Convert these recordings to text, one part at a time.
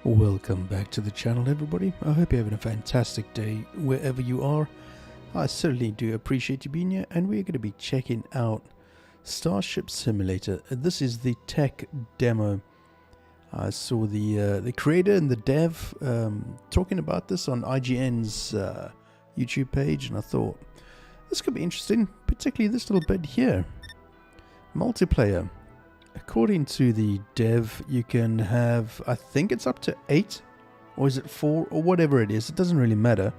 Welcome back to the channel, everybody. I hope you're having a fantastic day wherever you are. I certainly do appreciate you being here, and we're going to be checking out Starship Simulator. This is the tech demo. I saw the creator and the dev talking about this on IGN's YouTube page, and I thought this could be interesting, particularly this little bit here. Multiplayer. According to the dev, you can have, I think it's up to 8, or is it 4, or whatever it is. It doesn't really matter.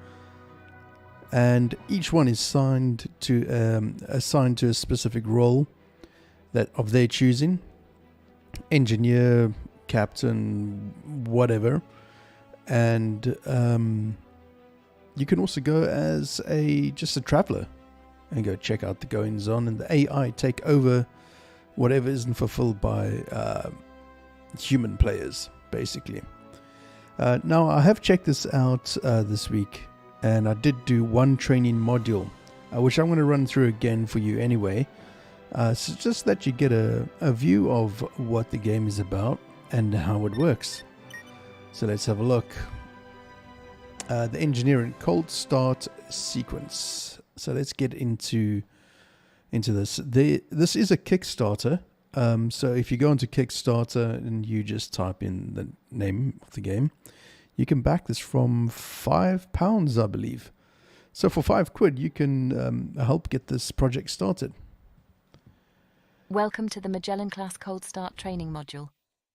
And each one is assigned to a specific role that of their choosing. Engineer, captain, whatever. And you can also go as just a traveler and go check out the goings on, and the AI take over whatever isn't fulfilled by human players, basically. Now, I have checked this out this week, and I did do one training module, which I'm going to run through again for you anyway. So just that you get a view of what the game is about and how it works. So let's have a look. The engineering cold start sequence. So let's get into this. This is a Kickstarter. So if you go into Kickstarter and you just type in the name of the game, you can back this from £5, I believe. So for £5, you can help get this project started. Welcome to the Magellan-class Cold Start training module.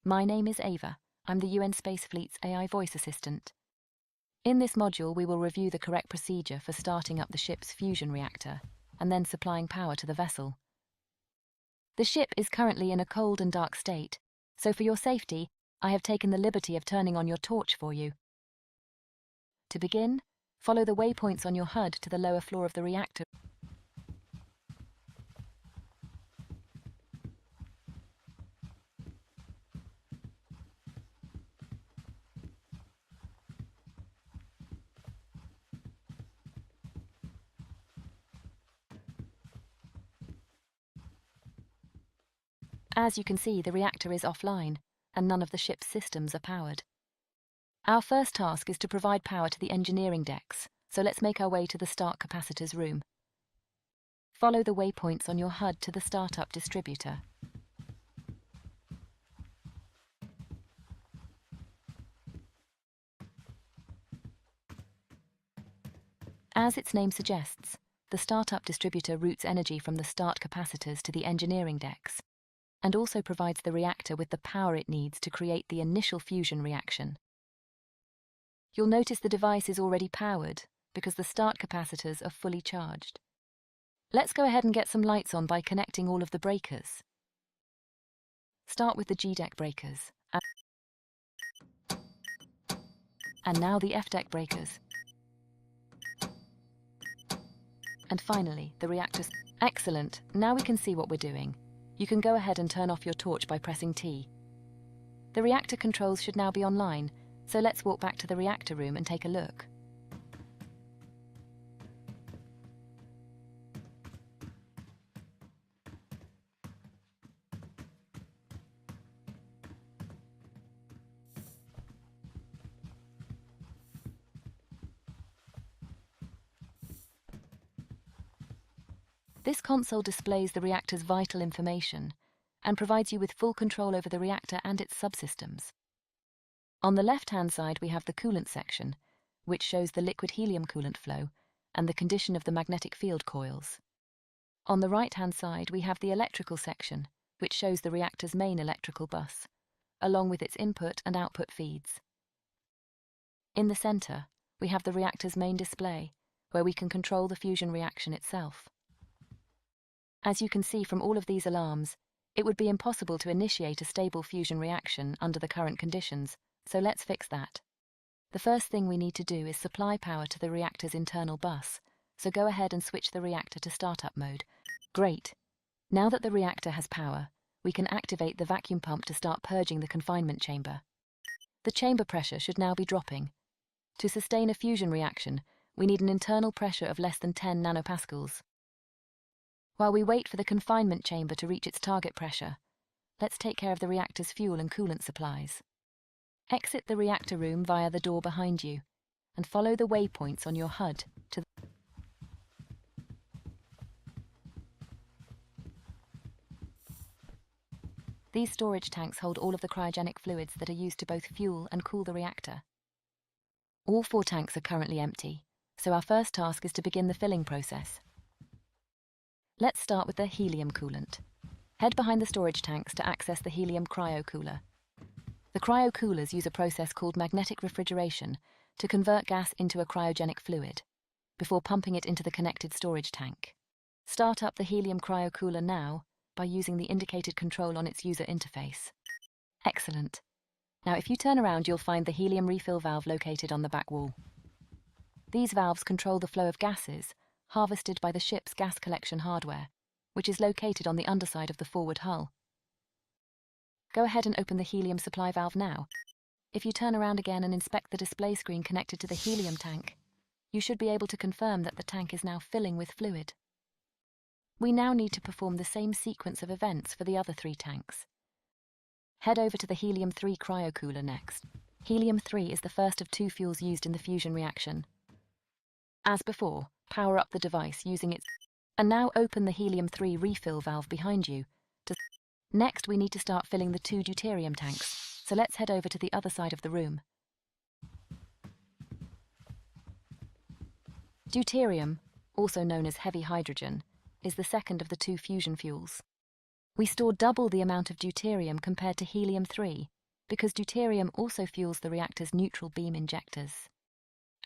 My name is Ava. I'm the UN Space Fleet's AI voice assistant. In this module, we will review the correct procedure for starting up the ship's fusion reactor and then supplying power to the vessel. The ship is currently in a cold and dark state, so for your safety, I have taken the liberty of turning on your torch for you. To begin, follow the waypoints on your HUD to the lower floor of the reactor. As you can see, the reactor is offline, and none of the ship's systems are powered. Our first task is to provide power to the engineering decks, so let's make our way to the start capacitor's room. Follow the waypoints on your HUD to the startup distributor. As its name suggests, the startup distributor routes energy from the start capacitors to the engineering decks, and also provides the reactor with the power it needs to create the initial fusion reaction. You'll notice the device is already powered because the start capacitors are fully charged. Let's go ahead and get some lights on by connecting all of the breakers. Start with the G-deck breakers, and now the F-deck breakers. And finally, the reactors. Excellent, now we can see what we're doing. You can go ahead and turn off your torch by pressing T. The reactor controls should now be online, so let's walk back to the reactor room and take a look. This console displays the reactor's vital information and provides you with full control over the reactor and its subsystems. On the left-hand side, we have the coolant section, which shows the liquid helium coolant flow and the condition of the magnetic field coils. On the right-hand side, we have the electrical section, which shows the reactor's main electrical bus, along with its input and output feeds. In the center, we have the reactor's main display, where we can control the fusion reaction itself. As you can see from all of these alarms, it would be impossible to initiate a stable fusion reaction under the current conditions, so let's fix that. The first thing we need to do is supply power to the reactor's internal bus, so go ahead and switch the reactor to startup mode. Great! Now that the reactor has power, we can activate the vacuum pump to start purging the confinement chamber. The chamber pressure should now be dropping. To sustain a fusion reaction, we need an internal pressure of less than 10 nanopascals. While we wait for the confinement chamber to reach its target pressure, let's take care of the reactor's fuel and coolant supplies. Exit the reactor room via the door behind you and follow the waypoints on your HUD to These storage tanks hold all of the cryogenic fluids that are used to both fuel and cool the reactor. All 4 tanks are currently empty, so our first task is to begin the filling process. Let's start with the helium coolant. Head behind the storage tanks to access the helium cryocooler. The cryocoolers use a process called magnetic refrigeration to convert gas into a cryogenic fluid, before pumping it into the connected storage tank. Start up the helium cryocooler now by using the indicated control on its user interface. Excellent. Now if you turn around, you'll find the helium refill valve located on the back wall. These valves control the flow of gases harvested by the ship's gas collection hardware, which is located on the underside of the forward hull. Go ahead and open the helium supply valve now. If you turn around again and inspect the display screen connected to the helium tank, you should be able to confirm that the tank is now filling with fluid. We now need to perform the same sequence of events for the other 3 tanks. Head over to the helium-3 cryocooler next. Helium-3 is the first of 2 fuels used in the fusion reaction. As before, power up the device using its... And now open the helium-3 refill valve behind you. Next, we need to start filling the 2 deuterium tanks, so let's head over to the other side of the room. Deuterium, also known as heavy hydrogen, is the second of the 2 fusion fuels. We store double the amount of deuterium compared to helium-3, because deuterium also fuels the reactor's neutral beam injectors.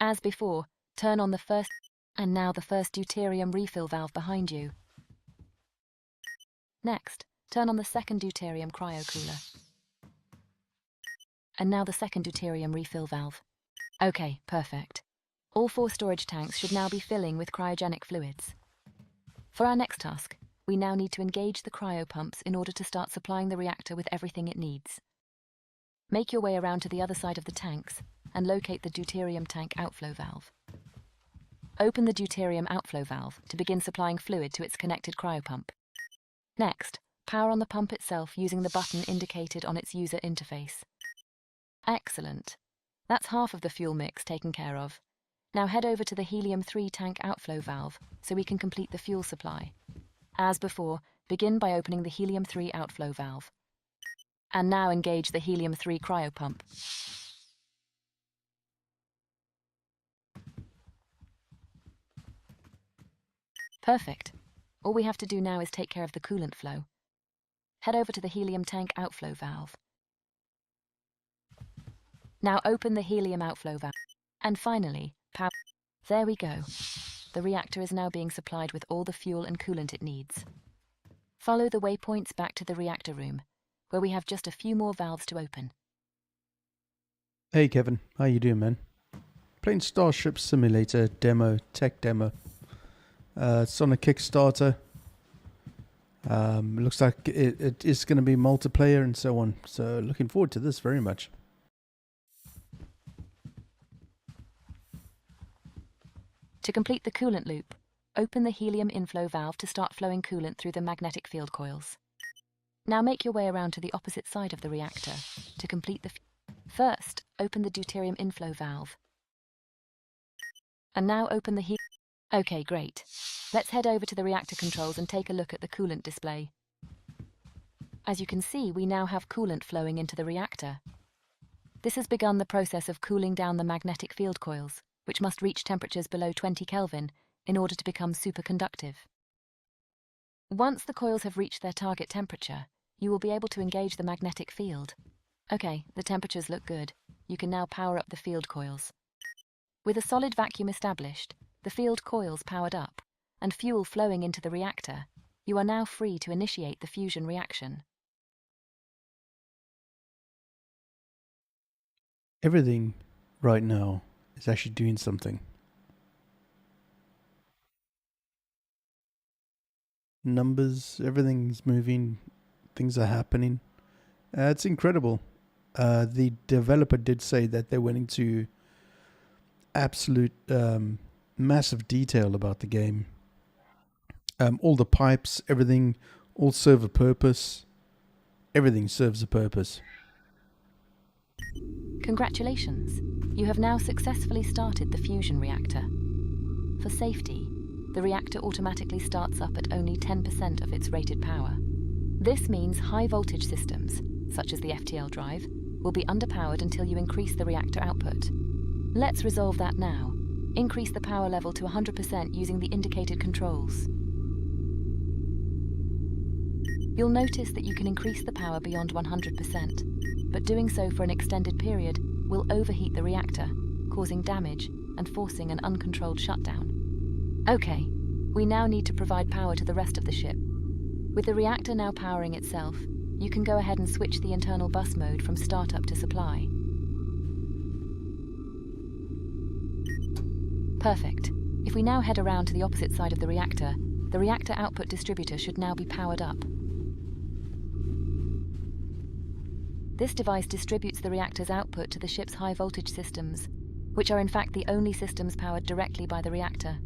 As before, turn on the first and now the first deuterium refill valve behind you. Next, turn on the second deuterium cryocooler. And now the second deuterium refill valve. Okay, perfect. All 4 storage tanks should now be filling with cryogenic fluids. For our next task, we now need to engage the cryopumps in order to start supplying the reactor with everything it needs. Make your way around to the other side of the tanks and locate the deuterium tank outflow valve. Open the deuterium outflow valve to begin supplying fluid to its connected cryopump. Next, power on the pump itself using the button indicated on its user interface. Excellent. That's half of the fuel mix taken care of. Now head over to the helium-3 tank outflow valve so we can complete the fuel supply. As before, begin by opening the helium-3 outflow valve. And now engage the helium-3 cryopump. Perfect. All we have to do now is take care of the coolant flow. Head over to the helium tank outflow valve. Now open the helium outflow valve. And finally, power. There we go. The reactor is now being supplied with all the fuel and coolant it needs. Follow the waypoints back to the reactor room, where we have just a few more valves to open. Hey Kevin, how you doing, man? Playing Starship Simulator tech demo. It's on a Kickstarter. Looks like it is going to be multiplayer and so on. So looking forward to this very much. To complete the coolant loop, open the helium inflow valve to start flowing coolant through the magnetic field coils. Now make your way around to the opposite side of the reactor to complete the... First, open the deuterium inflow valve. And now open the Okay, great. Let's head over to the reactor controls and take a look at the coolant display. As you can see, we now have coolant flowing into the reactor. This has begun the process of cooling down the magnetic field coils, which must reach temperatures below 20 Kelvin in order to become superconductive. Once the coils have reached their target temperature, you will be able to engage the magnetic field. Okay, the temperatures look good. You can now power up the field coils. With a solid vacuum established, the field coils powered up, and fuel flowing into the reactor, you are now free to initiate the fusion reaction. Everything right now is actually doing something. Numbers, everything's moving, things are happening. It's incredible. The developer did say that they went into absolute massive detail about the game. All the pipes, everything, all serve a purpose. Everything serves a purpose. Congratulations! You have now successfully started the fusion reactor. For safety, the reactor automatically starts up at only 10% of its rated power. This means high-voltage systems, such as the FTL drive, will be underpowered until you increase the reactor output. Let's resolve that now. Increase the power level to 100% using the indicated controls. You'll notice that you can increase the power beyond 100%, but doing so for an extended period will overheat the reactor, causing damage and forcing an uncontrolled shutdown. Okay, we now need to provide power to the rest of the ship. With the reactor now powering itself, you can go ahead and switch the internal bus mode from startup to supply. Perfect. If we now head around to the opposite side of the reactor output distributor should now be powered up. This device distributes the reactor's output to the ship's high-voltage systems, which are in fact the only systems powered directly by the reactor.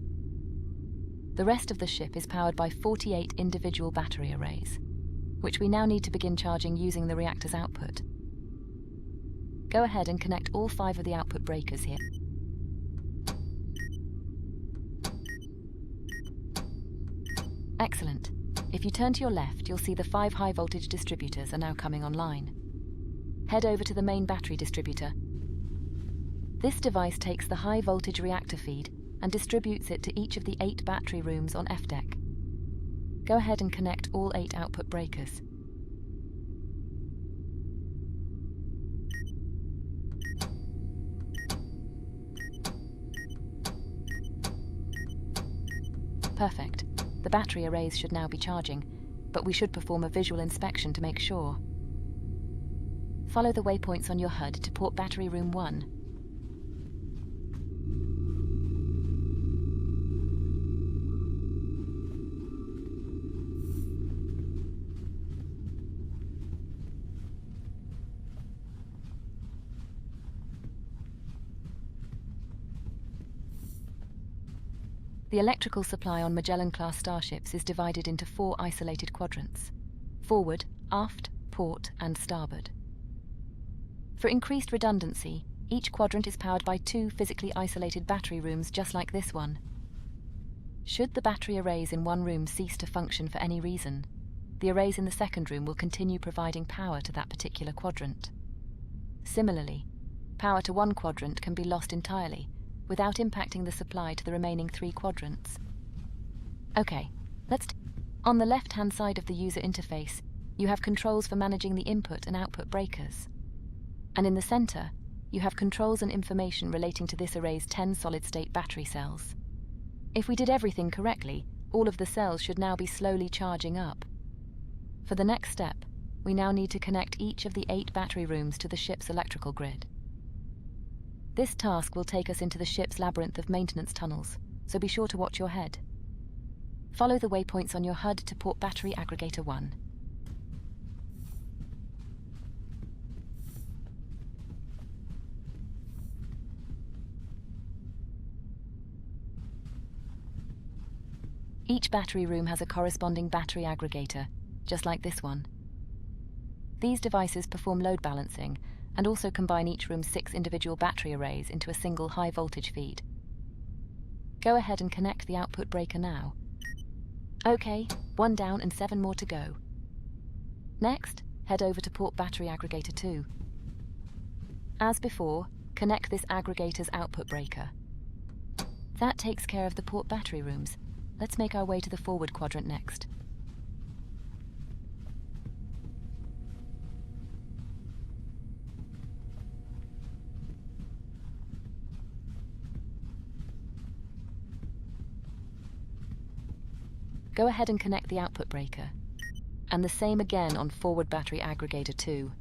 The rest of the ship is powered by 48 individual battery arrays, which we now need to begin charging using the reactor's output. Go ahead and connect all 5 of the output breakers here. Excellent. If you turn to your left, you'll see the 5 high-voltage distributors are now coming online. Head over to the main battery distributor. This device takes the high-voltage reactor feed and distributes it to each of the 8 battery rooms on Evetech. Go ahead and connect all 8 output breakers. Perfect. The battery arrays should now be charging, but we should perform a visual inspection to make sure. Follow the waypoints on your HUD to port battery room 1. The electrical supply on Magellan-class starships is divided into 4 isolated quadrants: forward, aft, port, and starboard. For increased redundancy, each quadrant is powered by 2 physically isolated battery rooms just like this one. Should the battery arrays in one room cease to function for any reason, the arrays in the second room will continue providing power to that particular quadrant. Similarly, power to one quadrant can be lost entirely, without impacting the supply to the remaining 3 quadrants. Okay, on the left-hand side of the user interface, you have controls for managing the input and output breakers. And in the center, you have controls and information relating to this array's 10 solid-state battery cells. If we did everything correctly, all of the cells should now be slowly charging up. For the next step, we now need to connect each of the 8 battery rooms to the ship's electrical grid. This task will take us into the ship's labyrinth of maintenance tunnels, so be sure to watch your head. Follow the waypoints on your HUD to port battery aggregator 1. Each battery room has a corresponding battery aggregator, just like this one. These devices perform load balancing and also combine each room's 6 individual battery arrays into a single high-voltage feed. Go ahead and connect the output breaker now. Okay, 1 down and 7 more to go. Next, head over to port battery aggregator 2. As before, connect this aggregator's output breaker. That takes care of the port battery rooms. Let's make our way to the forward quadrant next. Go ahead and connect the output breaker, and the same again on forward battery aggregator 2.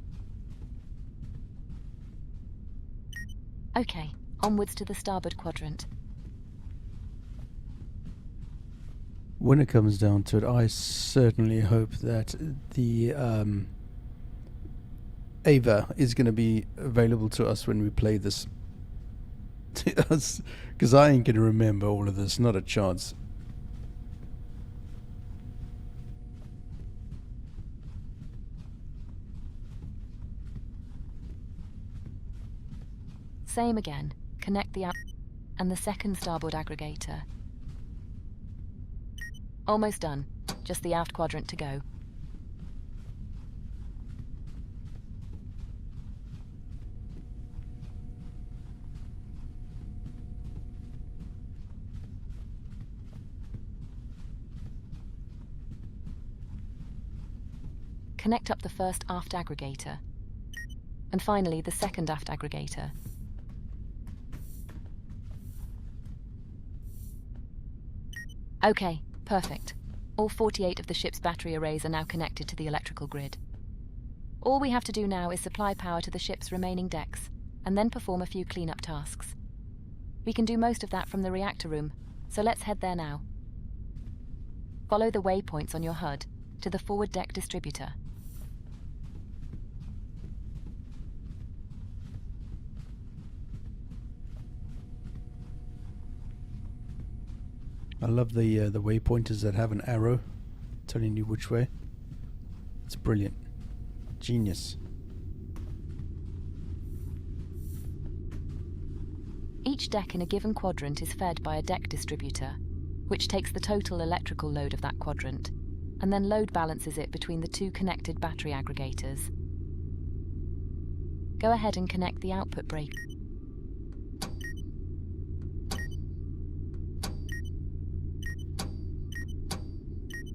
Okay, onwards to the starboard quadrant. When it comes down to it, I certainly hope that the Ava is going to be available to us when we play this. Because I ain't going to remember all of this, not a chance. Same again. Connect the and the second starboard aggregator. Almost done. Just the aft quadrant to go. Connect up the first aft aggregator. And finally, the second aft aggregator. Okay, perfect. All 48 of the ship's battery arrays are now connected to the electrical grid. All we have to do now is supply power to the ship's remaining decks, and then perform a few cleanup tasks. We can do most of that from the reactor room, so let's head there now. Follow the waypoints on your HUD to the forward deck distributor. I love the waypointers that have an arrow telling you which way. It's brilliant. Genius. Each deck in a given quadrant is fed by a deck distributor, which takes the total electrical load of that quadrant, and then load balances it between the two connected battery aggregators. Go ahead and connect the output breaker.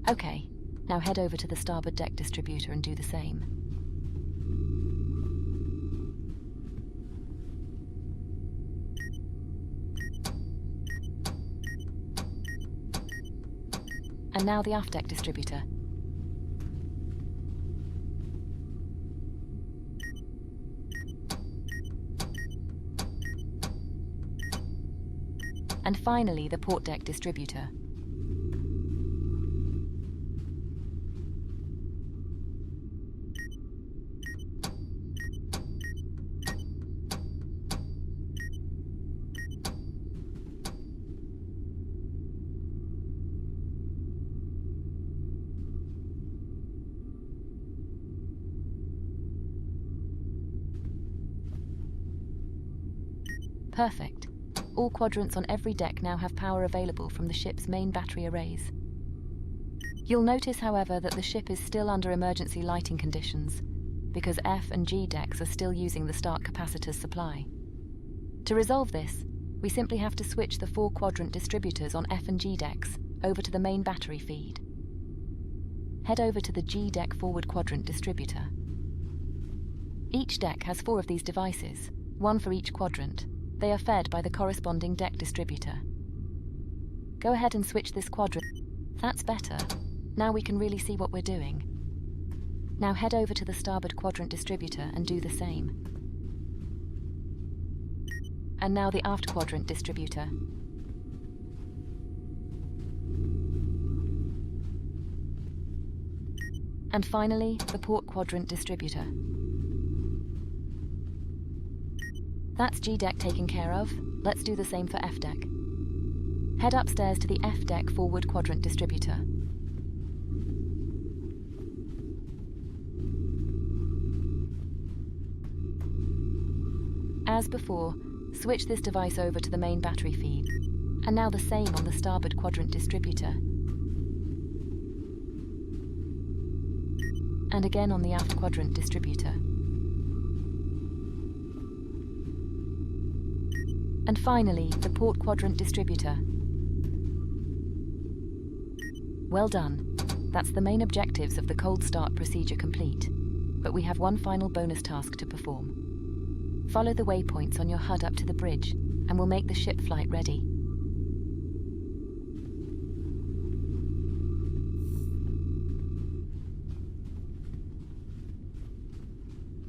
Okay, now head over to the starboard deck distributor and do the same. And now the aft deck distributor. And finally, the port deck distributor. Perfect. All quadrants on every deck now have power available from the ship's main battery arrays. You'll notice, however, that the ship is still under emergency lighting conditions, because F and G decks are still using the start capacitor's supply. To resolve this, we simply have to switch the 4-quadrant distributors on F and G decks over to the main battery feed. Head over to the G deck forward quadrant distributor. Each deck has 4 of these devices, one for each quadrant. They are fed by the corresponding deck distributor. Go ahead and switch this quadrant. That's better. Now we can really see what we're doing. Now head over to the starboard quadrant distributor and do the same. And now the aft quadrant distributor. And finally, the port quadrant distributor. That's G deck taken care of. Let's do the same for F deck. Head upstairs to the F deck forward quadrant distributor. As before, switch this device over to the main battery feed, and now the same on the starboard quadrant distributor. And again on the aft quadrant distributor. And finally, the port quadrant distributor. Well done. That's the main objectives of the cold start procedure complete. But we have one final bonus task to perform. Follow the waypoints on your HUD up to the bridge, and we'll make the ship flight ready.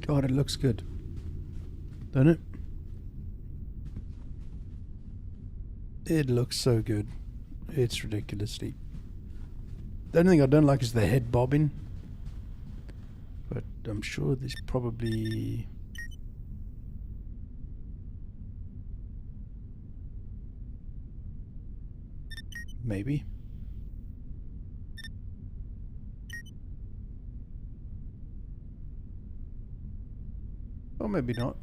God, it looks good. Doesn't it? It looks so good. It's ridiculously. The only thing I don't like is the head bobbing. But I'm sure there's probably... maybe. Or maybe not.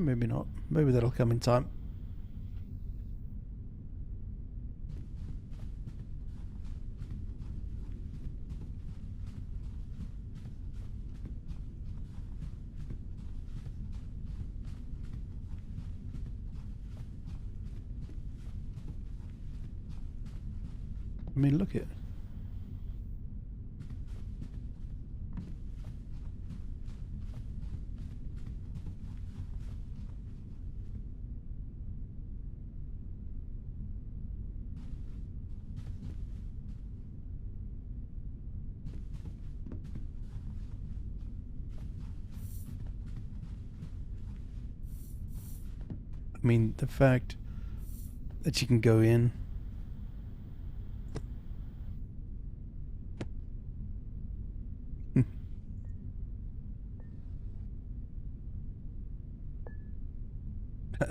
Maybe not. Maybe that'll come in time. I mean, look at it. I mean, the fact that you can go in.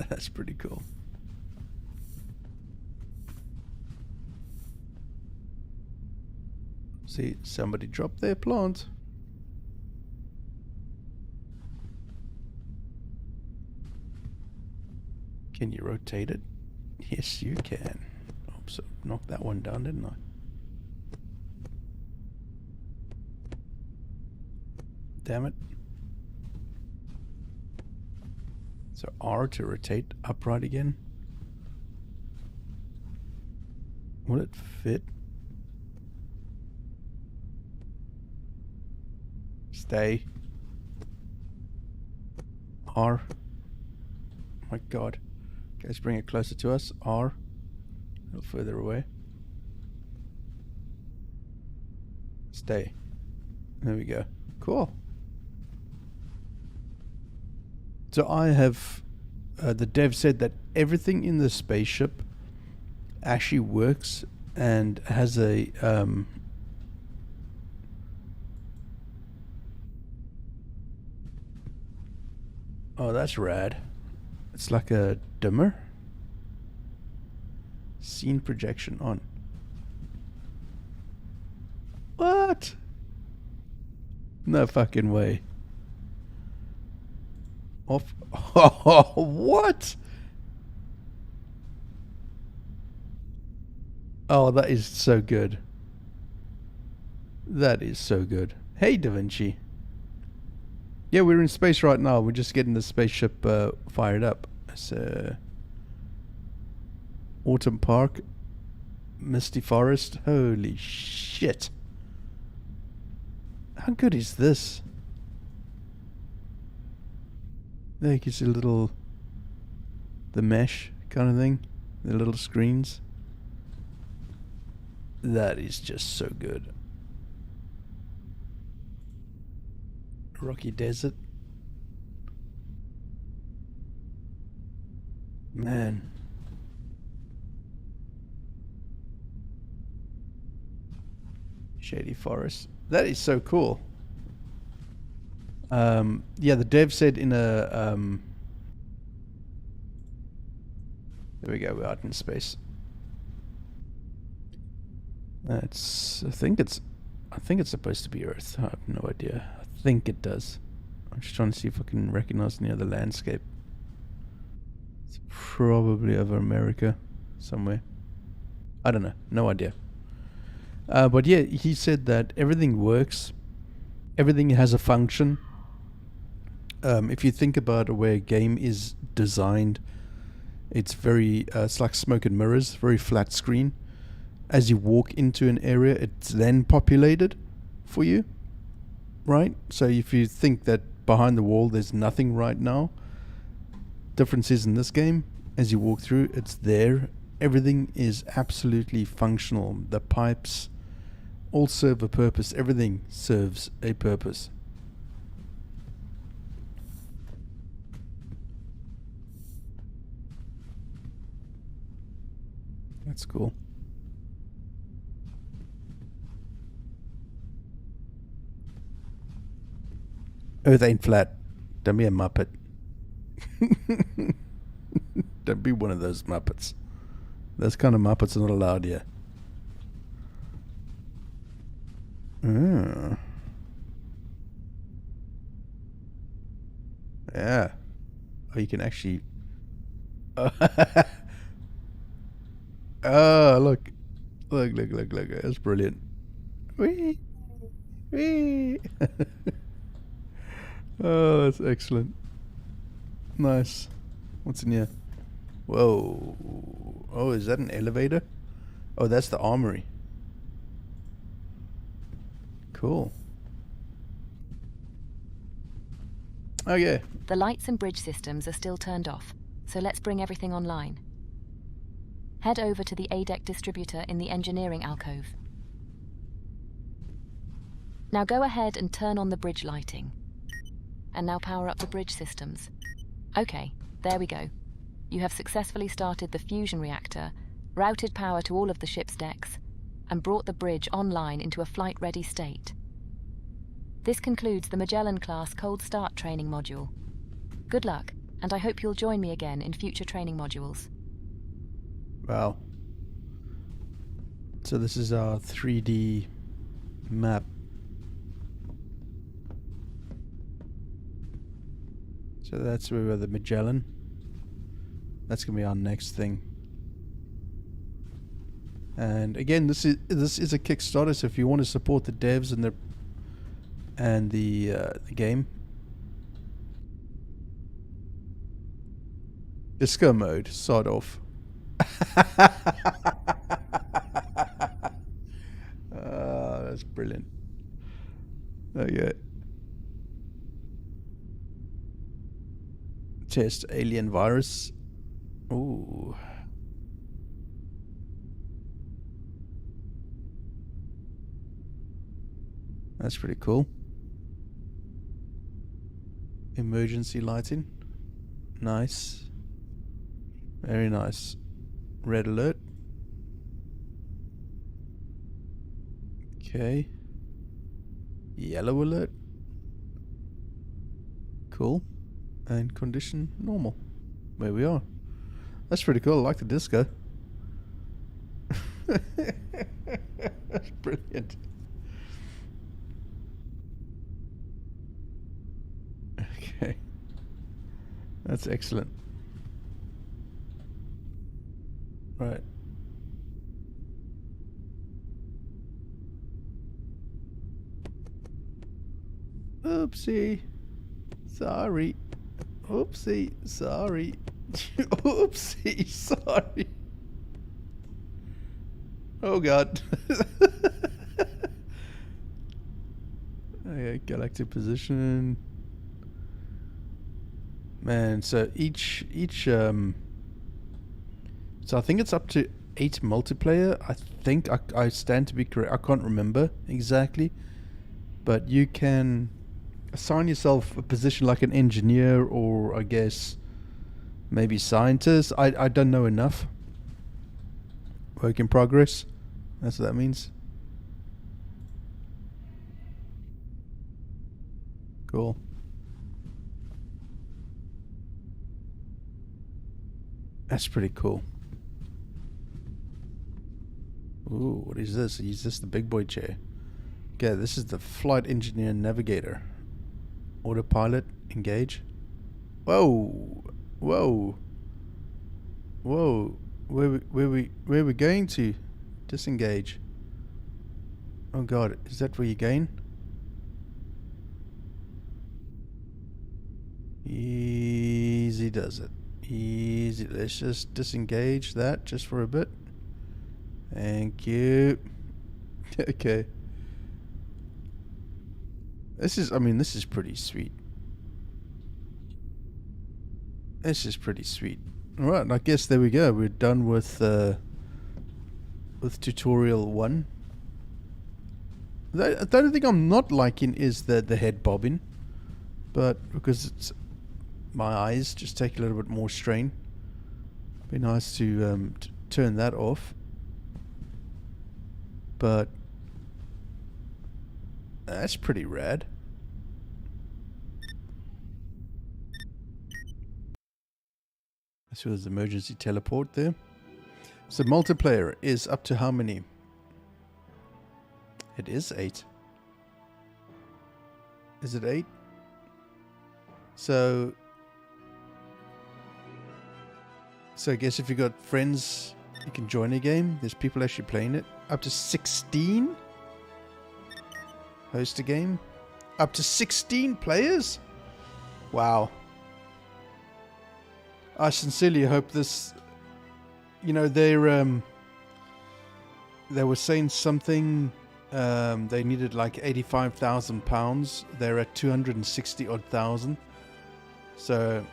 That's pretty cool. See, somebody dropped their plant. Can you rotate it? Yes, you can. Oh, so knocked that one down, didn't I? Damn it. So R to rotate upright again. Will it fit? Stay. R. Oh my god. Okay, let's bring it closer to us. R. A little further away. Stay. There we go. Cool. So I have, the dev said that everything in the spaceship actually works and has a, oh, that's rad. It's like a dimmer. Scene projection on. What? No fucking way. Off. Oh, what? Oh, that is so good. That is so good. Hey, Da Vinci. Yeah, we're in space right now. We're just getting the spaceship fired up. So, Autumn Park, Misty Forest. Holy shit. How good is this? There you can see the mesh kind of thing, the little screens. That is just so good. Rocky Desert. Man. Shady Forest. That is so cool. Yeah, the dev said in a there we go, we're out in space. I think it's supposed to be Earth. I have no idea. I think it does. I'm just trying to see if I can recognize any other landscape. It's probably over America somewhere. I don't know. No idea. But yeah, he said that everything works. Everything has a function. If you think about the way a game is designed, it's very, it's like smoke and mirrors, very flat screen. As you walk into an area, it's then populated for you, right? So if you think that behind the wall there's nothing right now, difference is in this game, as you walk through, it's there. Everything is absolutely functional. The pipes all serve a purpose. Everything serves a purpose. That's cool. Earth ain't flat. Don't be a muppet. Don't be one of those muppets. Those kind of muppets are not allowed here. Yeah. Oh, you can actually... Oh, look. Look. That's brilliant. Whee! Whee! Oh, that's excellent. Nice. What's in here? Whoa. Oh, is that an elevator? Oh, that's the armory. Cool. Oh, yeah. The lights and bridge systems are still turned off, so let's bring everything online. Head over to the ADEC distributor in the engineering alcove. Now go ahead and turn on the bridge lighting. And now power up the bridge systems. Okay, there we go. You have successfully started the fusion reactor, routed power to all of the ship's decks, and brought the bridge online into a flight-ready state. This concludes the Magellan-class cold start training module. Good luck, and I hope you'll join me again in future training modules. Wow. So this is our 3D map. So that's where we're the Magellan. That's gonna be our next thing. And again, this is a Kickstarter, so if you want to support the devs and the game, disco mode, sod off. That's brilliant. Okay. Test alien virus. Ooh. That's pretty cool. Emergency lighting. Nice. Very nice. Red alert. Okay. Yellow alert. Cool. And condition normal. Where we are. That's pretty cool. I like the disco. That's brilliant. Okay. That's excellent. Right. Oopsie. Sorry. Oopsie. Sorry. Oopsie. Sorry. Oh god. Okay, galactic position. Man, so so I think it's up to 8 multiplayer. I think I stand to be correct. I can't remember exactly, but you can assign yourself a position like an engineer, or I guess maybe scientist. I don't know enough. Work in progress. That's what that means. Cool. That's pretty cool. Ooh, what is this? Is this the big boy chair? Okay, this is the flight engineer navigator. Autopilot, engage. Whoa, whoa, whoa. Where we going to? Disengage. Oh god, is that where you gain? Easy does it. Easy. Let's just disengage that just for a bit. Thank you. Okay. This is pretty sweet. This is pretty sweet. Alright, I guess there we go. We're done with tutorial 1. The only thing I'm not liking is the head bobbing. But because it's my eyes just take a little bit more strain. Be nice to turn that off. But that's pretty rad. So there's emergency teleport there. So multiplayer is up to how many? It is 8. Is it 8? So So I guess if you got friends, you can join a game. There's people actually playing it. Up to 16? Host a game? Up to 16 players? Wow. I sincerely hope this... You know, they were saying something... they needed like £85,000. They're at 260 odd thousand. So...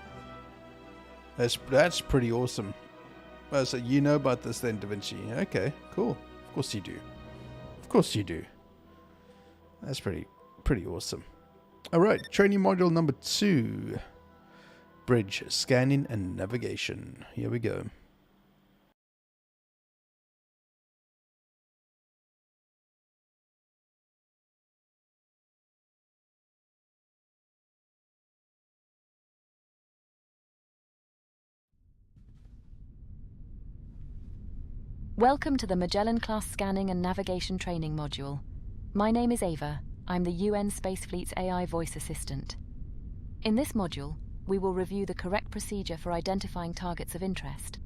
That's pretty awesome. So you know about this then, Da Vinci? Okay, cool. Of course you do. Of course you do. That's pretty awesome. All right, training module number 2. Bridge, scanning and navigation. Here we go. Welcome to the Magellan-class Scanning and Navigation Training Module. My name is Ava. I'm the UN Space Fleet's AI voice assistant. In this module, we will review the correct procedure for identifying targets of interest,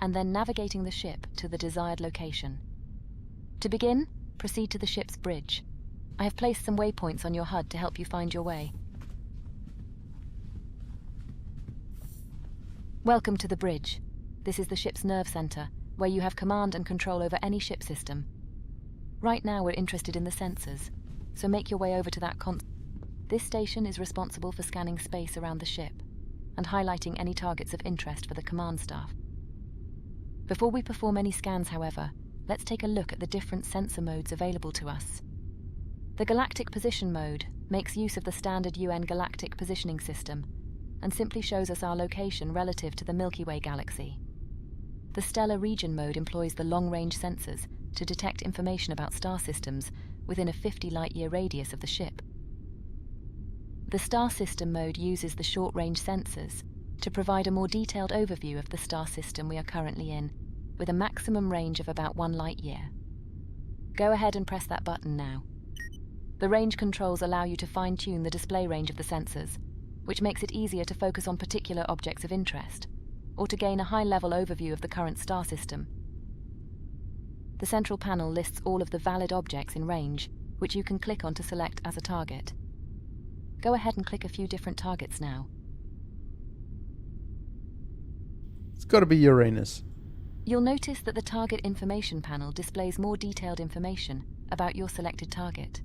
and then navigating the ship to the desired location. To begin, proceed to the ship's bridge. I have placed some waypoints on your HUD to help you find your way. Welcome to the bridge. This is the ship's nerve center, where you have command and control over any ship system. Right now we're interested in the sensors, so make your way over to that console. This station is responsible for scanning space around the ship and highlighting any targets of interest for the command staff. Before we perform any scans, however, let's take a look at the different sensor modes available to us. The Galactic Position mode makes use of the standard UN Galactic Positioning System and simply shows us our location relative to the Milky Way galaxy. The Stellar Region mode employs the long-range sensors to detect information about star systems within a 50 light-year radius of the ship. The Star System mode uses the short-range sensors to provide a more detailed overview of the star system we are currently in, with a maximum range of about 1 light-year. Go ahead and press that button now. The range controls allow you to fine-tune the display range of the sensors, which makes it easier to focus on particular objects of interest, or to gain a high-level overview of the current star system. The central panel lists all of the valid objects in range, which you can click on to select as a target. Go ahead and click a few different targets now. It's got to be Uranus. You'll notice that the target information panel displays more detailed information about your selected target.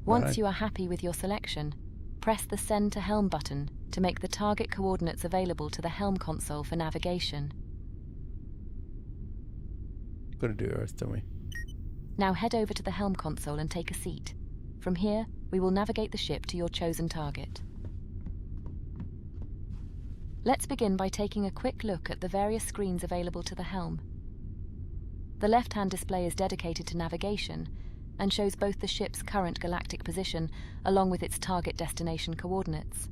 Once Right. you are happy with your selection, press the Send to Helm button to make the target coordinates available to the Helm console for navigation. Got to do Earth, don't we? Now head over to the Helm console and take a seat. From here, we will navigate the ship to your chosen target. Let's begin by taking a quick look at the various screens available to the helm. The left-hand display is dedicated to navigation and shows both the ship's current galactic position along with its target destination coordinates.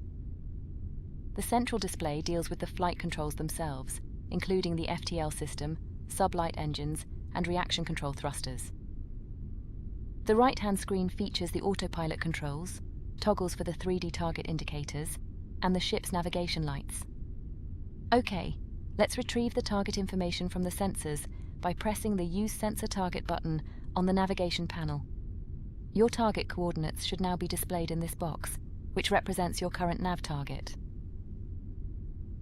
The central display deals with the flight controls themselves, including the FTL system, sublight engines, and reaction control thrusters. The right-hand screen features the autopilot controls, toggles for the 3D target indicators, and the ship's navigation lights. Okay, let's retrieve the target information from the sensors by pressing the Use Sensor Target button on the navigation panel. Your target coordinates should now be displayed in this box, which represents your current nav target.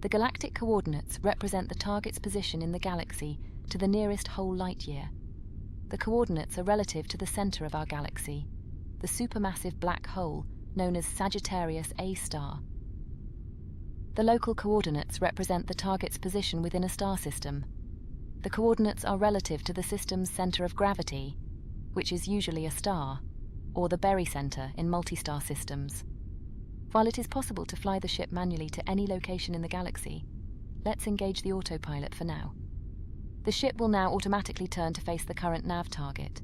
The galactic coordinates represent the target's position in the galaxy to the nearest whole light year. The coordinates are relative to the center of our galaxy, the supermassive black hole known as Sagittarius A star. The local coordinates represent the target's position within a star system. The coordinates are relative to the system's center of gravity, which is usually a star, or the barycenter in multi-star systems. While it is possible to fly the ship manually to any location in the galaxy, let's engage the autopilot for now. The ship will now automatically turn to face the current nav target,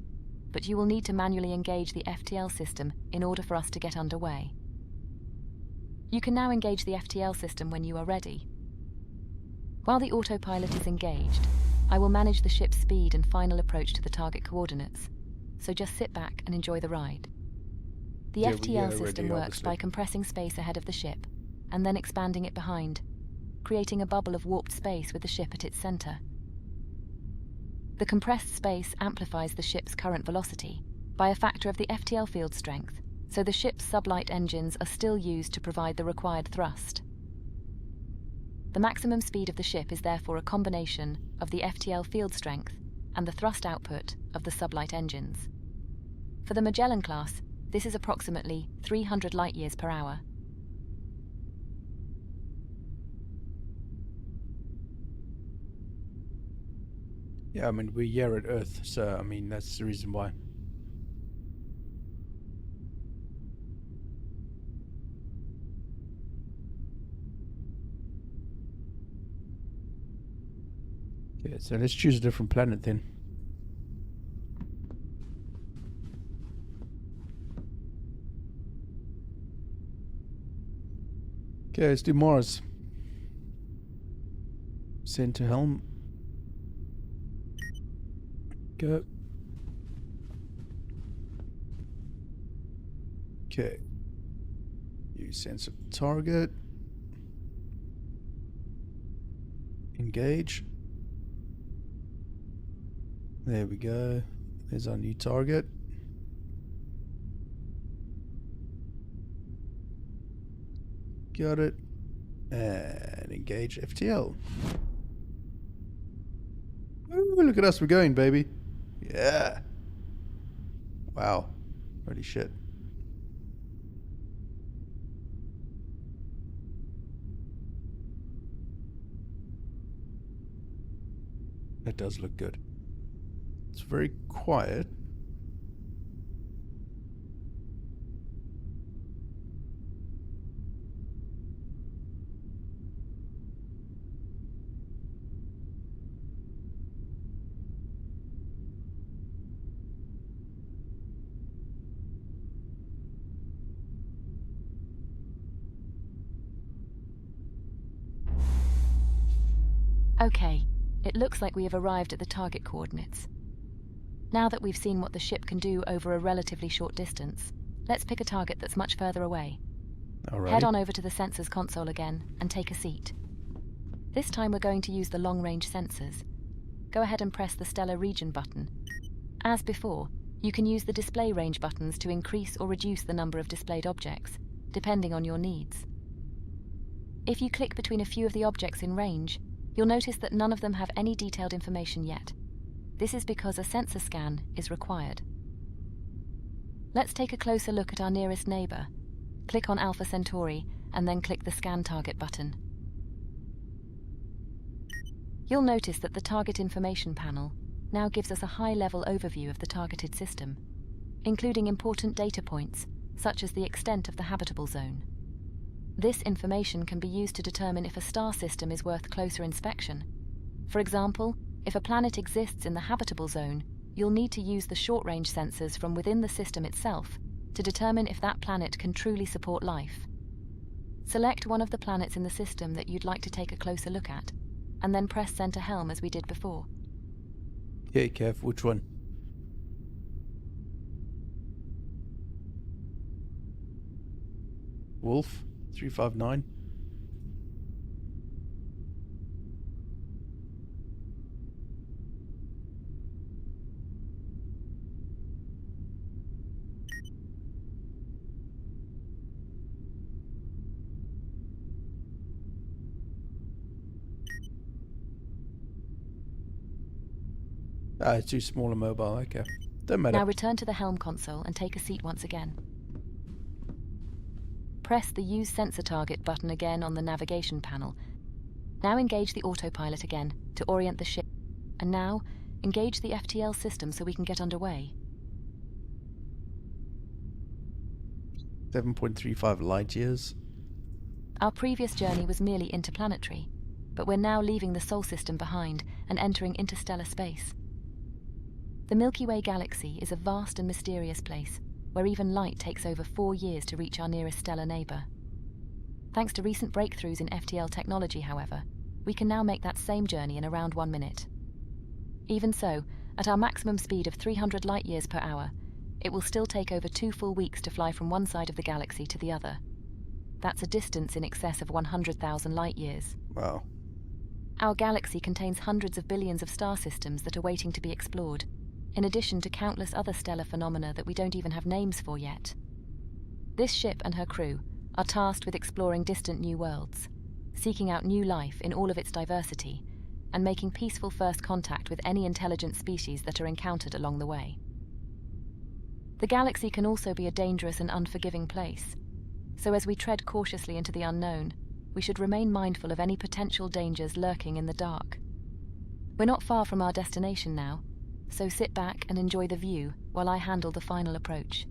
but you will need to manually engage the FTL system in order for us to get underway. You can now engage the FTL system when you are ready. While the autopilot is engaged, I will manage the ship's speed and final approach to the target coordinates, so just sit back and enjoy the ride. The FTL system works by compressing space ahead of the ship, and then expanding it behind. creating a bubble of warped space with the ship at its center. The compressed space amplifies the ship's current velocity by a factor of the FTL field strength, so the ship's sublight engines are still used to provide the required thrust. The maximum speed of the ship is therefore a combination of the FTL field strength and the thrust output of the sublight engines. For the Magellan class, this is approximately 300 light-years per hour. Yeah, I mean, we're here at Earth, so, I mean, that's the reason why. Okay, so let's choose a different planet then. Okay, let's do Mars. Center helm. Go. Okay. Use sense of target. Engage. There we go. There's our new target. Got it. And engage FTL. Ooh, look at us, we're going, baby. Yeah. Wow. Holy shit. That does look good. It's very quiet. Okay, it looks like we have arrived at the target coordinates. Now that we've seen what the ship can do over a relatively short distance, let's pick a target that's much further away. Alrighty. Head on over to the sensors console again and take a seat. This time we're going to use the long-range sensors. Go ahead and press the stellar region button. As before, you can use the display range buttons to increase or reduce the number of displayed objects, depending on your needs. If you click between a few of the objects in range, you'll notice that none of them have any detailed information yet. This is because a sensor scan is required. Let's take a closer look at our nearest neighbor. Click on Alpha Centauri and then click the Scan Target button. You'll notice that the Target Information panel now gives us a high-level overview of the targeted system, including important data points such as the extent of the habitable zone. This information can be used to determine if a star system is worth closer inspection. For example, if a planet exists in the habitable zone, you'll need to use the short-range sensors from within the system itself to determine if that planet can truly support life. Select one of the planets in the system that you'd like to take a closer look at, and then press center helm as we did before. Okay, Kev, which one? Wolf 359. Ah, it's too small and mobile, okay. Don't matter. Now return to the helm console and take a seat once again. Press the Use Sensor Target button again on the navigation panel. Now engage the autopilot again to orient the ship. And now, engage the FTL system so we can get underway. 7.35 light years. Our previous journey was merely interplanetary, but we're now leaving the Sol system behind and entering interstellar space. The Milky Way galaxy is a vast and mysterious place, where even light takes over 4 years to reach our nearest stellar neighbor. Thanks to recent breakthroughs in FTL technology, however, we can now make that same journey in around 1 minute. Even so, at our maximum speed of 300 light-years per hour, it will still take over 2 full weeks to fly from one side of the galaxy to the other. That's a distance in excess of 100,000 light-years. Wow. Our galaxy contains hundreds of billions of star systems that are waiting to be explored, in addition to countless other stellar phenomena that we don't even have names for yet. This ship and her crew are tasked with exploring distant new worlds, seeking out new life in all of its diversity, and making peaceful first contact with any intelligent species that are encountered along the way. The galaxy can also be a dangerous and unforgiving place, so as we tread cautiously into the unknown, we should remain mindful of any potential dangers lurking in the dark. We're not far from our destination now, so sit back and enjoy the view while I handle the final approach.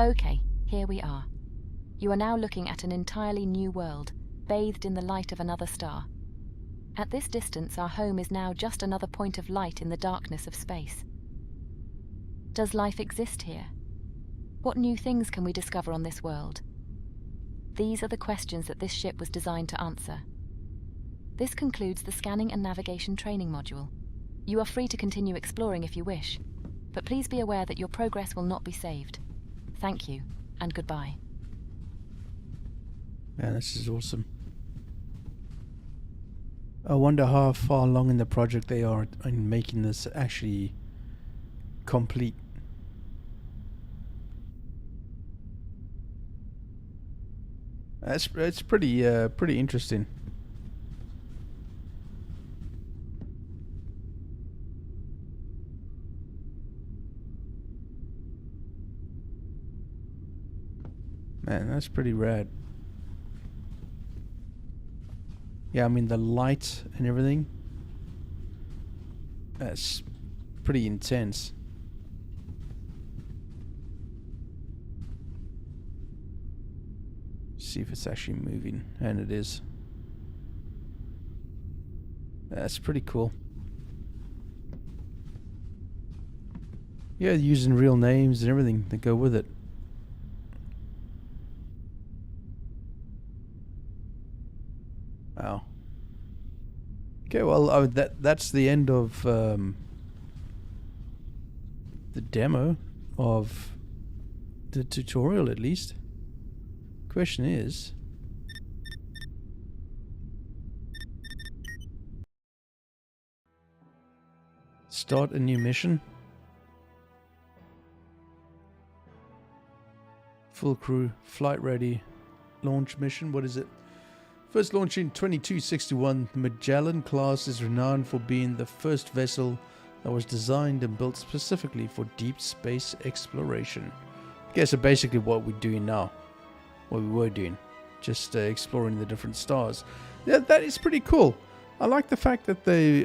Okay, here we are. You are now looking at an entirely new world, bathed in the light of another star. At this distance, our home is now just another point of light in the darkness of space. Does life exist here? What new things can we discover on this world? These are the questions that this ship was designed to answer. This concludes the scanning and navigation training module. You are free to continue exploring if you wish, but please be aware that your progress will not be saved. Thank you, and goodbye. Man, this is awesome. I wonder how far along in the project they are in making this actually complete. It's pretty interesting. Man, that's pretty rad. Yeah, I mean the light and everything. That's pretty intense. See if it's actually moving, and it is. That's pretty cool. Yeah, using real names and everything that go with it. Wow. Okay, well, that's the end of the demo of the tutorial, at least. Question is, start a new mission. Full crew, flight ready, launch mission. What is it? First launch in 2261, the Magellan class is renowned for being the first vessel that was designed and built specifically for deep space exploration. Okay, so basically what we're doing now, what we were doing, just exploring the different stars. Yeah, that is pretty cool. I like the fact that they,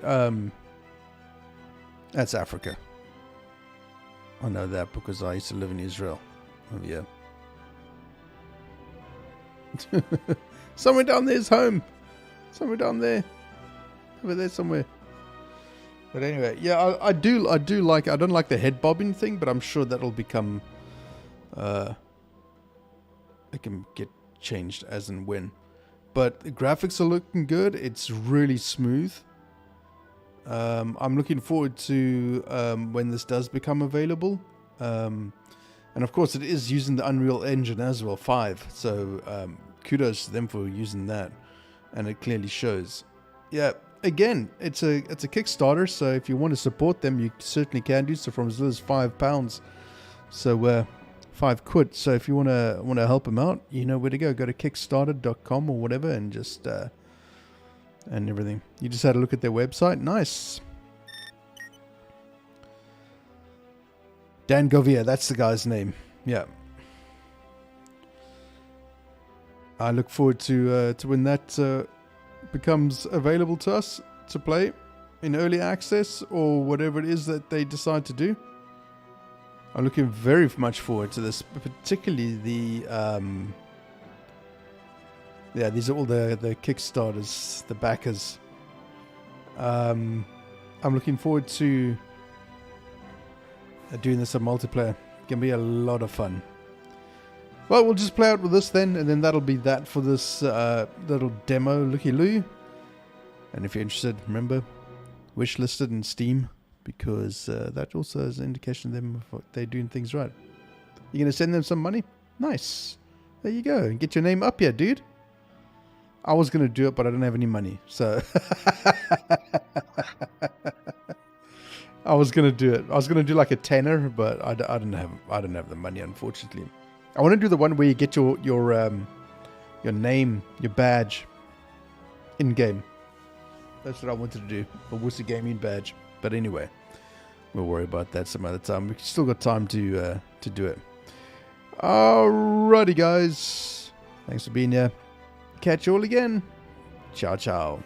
that's Africa. I know that because I used to live in Israel. Oh yeah. Somewhere down there's home. Somewhere down there. Over there somewhere. But anyway, yeah, I do like, I don't like the head bobbing thing, but I'm sure that'll become, it can get changed as and when. but the graphics are looking good. It's really smooth. I'm looking forward to when this does become available. And of course, it is using the Unreal Engine as well, 5. So kudos to them for using that, and it clearly shows. Yeah, again, it's a Kickstarter, so if you want to support them, you certainly can do so from as little as £5. So £5. So if you want to help them out, you know where to go. Go to Kickstarter.com or whatever, and just and everything. You just had a look at their website. Nice. Dan Govia, that's the guy's name. Yeah. I look forward to when that becomes available to us to play in early access or whatever it is that they decide to do. I'm looking very much forward to this, particularly the yeah, these are all the Kickstarters, the backers. I'm looking forward to doing this on multiplayer. Can be a lot of fun. Well, we'll just play out with this then, and then that'll be that for this little demo looky-loo. And if you're interested, remember, wishlisted in Steam, because that also is an indication of them if they're doing things right. You're going to send them some money? Nice. There you go. Get your name up here, dude. I was going to do it, but I don't have any money, so... I was going to do it. I was going to do like a tenner, but I don't have the money, unfortunately. I want to do the one where you get your name, your badge, in game. That's what I wanted to do. A Wussy Gaming badge. But anyway, we'll worry about that some other time. We've still got time to do it. Alrighty, guys. Thanks for being here. Catch you all again. Ciao, ciao.